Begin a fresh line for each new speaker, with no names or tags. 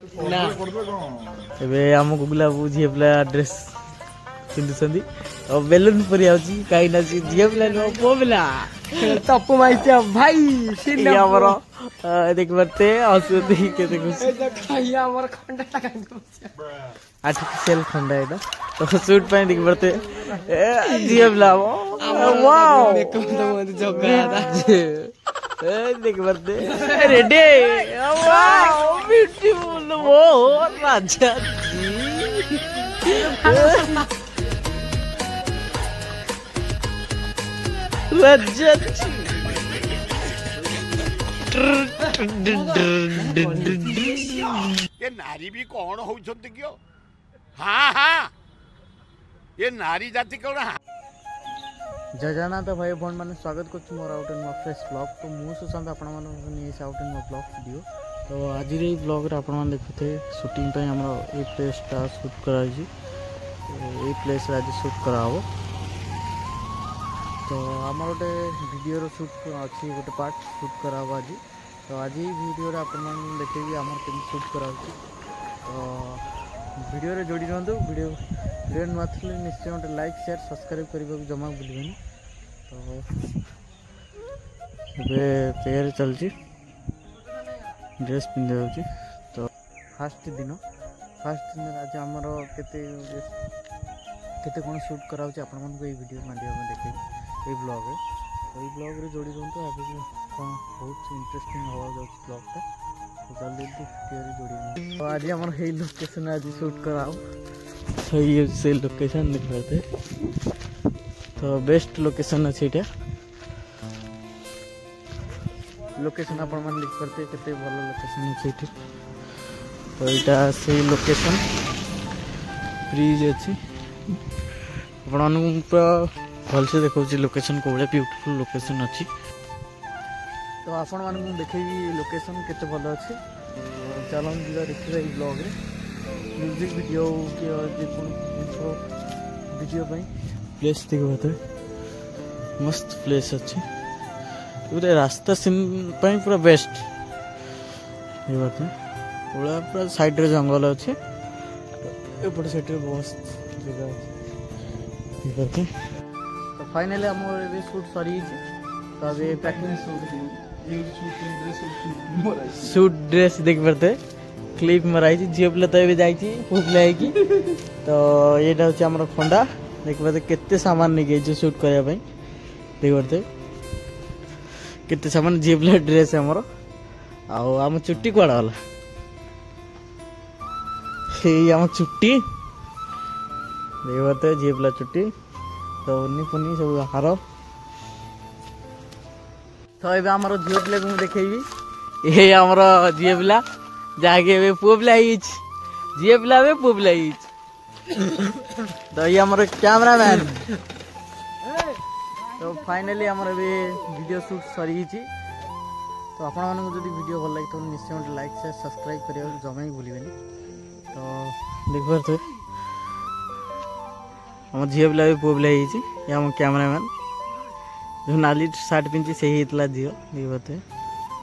ना एबे हम गुगला बुझी पिला ड्रेस पिंधुछंदी और बेलून परि आउची काई ना झिया पिला नो पो पिला
तप्पू माइचा भाई
ये हमर देख बरते हसुती के देखु
भाई हमर खंडा लगा
आर्टिफिशियल खंडा है तो शूट पे देख बरते झिया पिला वाओ
मेकअप तो मत जगा था
देख बरते रेडी वाओ ब्यूटीफुल वो राजा जी राजा
ये नारी भी कौन होउछंती कियो हां हां ये नारी जाति कौन
जय जगन्नाथ भाई बहन मैंने स्वागत कर more out in fresh blog तो मुझे सुशांत आपण आउट इन ब्लॉग वीडियो तो आज ब्लॉग आपण देखुते शूटिंग आमर ये प्लेसटा शूट कराई ये प्लेस आज शूट कराव तो आम गोटे वीडियो शूट अच्छी गोटे पार्ट शूट कराव आज तो आज वीडियो आपण देखे आम शूट करा तो वीडियो रे जोड़ी रहतु वीडियो नुआ थे निश्चय गोटे लाइक शेयर सब्सक्राइब करने जमा भूलि तो ये तैयारी चलती ड्रेस पिंधे तो फास्ट दिन आज आमर केते कौन शूट कराऊँ आपण मन को वीडियो माध्यम देखे ये ब्लॉग तो ये ब्लॉग रे जोड़ी रहतु आगे कौन बहुत इंटरेस्टिंग हवा ब्लॉगटा जल्दी जल्दी जोड़ी तो आज आम लोकेशन आज शूट कराओ तो ये से लोकेशन देख पाते तो बेस्ट लोकेशन अच्छे ये लोकेशन आपण मन लिख पाते केते भलो लोकेशन अच्छे तो यहाँ से लोकेशन ब्रिज अच्छी आपण पूरा भल से देखा लोकेशन को ब्यूटीफुल लोकेशन अच्छी तो आपण मान देखेबी लोकेशन केते भल अच्छे चलो देखिए ये ब्लॉग रे म्यूजिक वीडियो के वीडियो प्लेस देखते मस्त प्लेस अच्छे पूरा रास्ता सीन पूरा बेस्ट ये बात है पूरा साइड रे जंगल अच्छे एपटे साइड रे मस्त जगह अच्छे तो फाइनली आम शूट सरी तो अभी पैकिंग शूट ड्रेस देख पारते क्लिप मराई झील पिला तो ये जाइए पुला तो यहाँ हूँ आम खंडा देख पाते केते सामान नहीं गई शूट करने देख पारते केते सामान झील पिला ड्रेस आमर आम चुट्टी कड़ा गला आम चुट्टी देख पारते झील पिला चुट्टी तो उन्नी पुनी सब हार तो ये आमर झील पिला को देखेबी ये आमर झील पिला जहाँकि पुओ पिला झील पिला पुओ पिला तो ये आमर कैमरामैन तो फाइनली आमर वीडियो शूट सरी तो आपण मानक जदि वीडियो भल लगे तो निश्चय गोटे लाइक शेयर सब्सक्राइब करिया जमा ही भूलिए तो देख पारे आम झील पिला पुओ पिला ये आम कैमरामैन जो नाली सार्ट पिंधि से ही झील देख पाते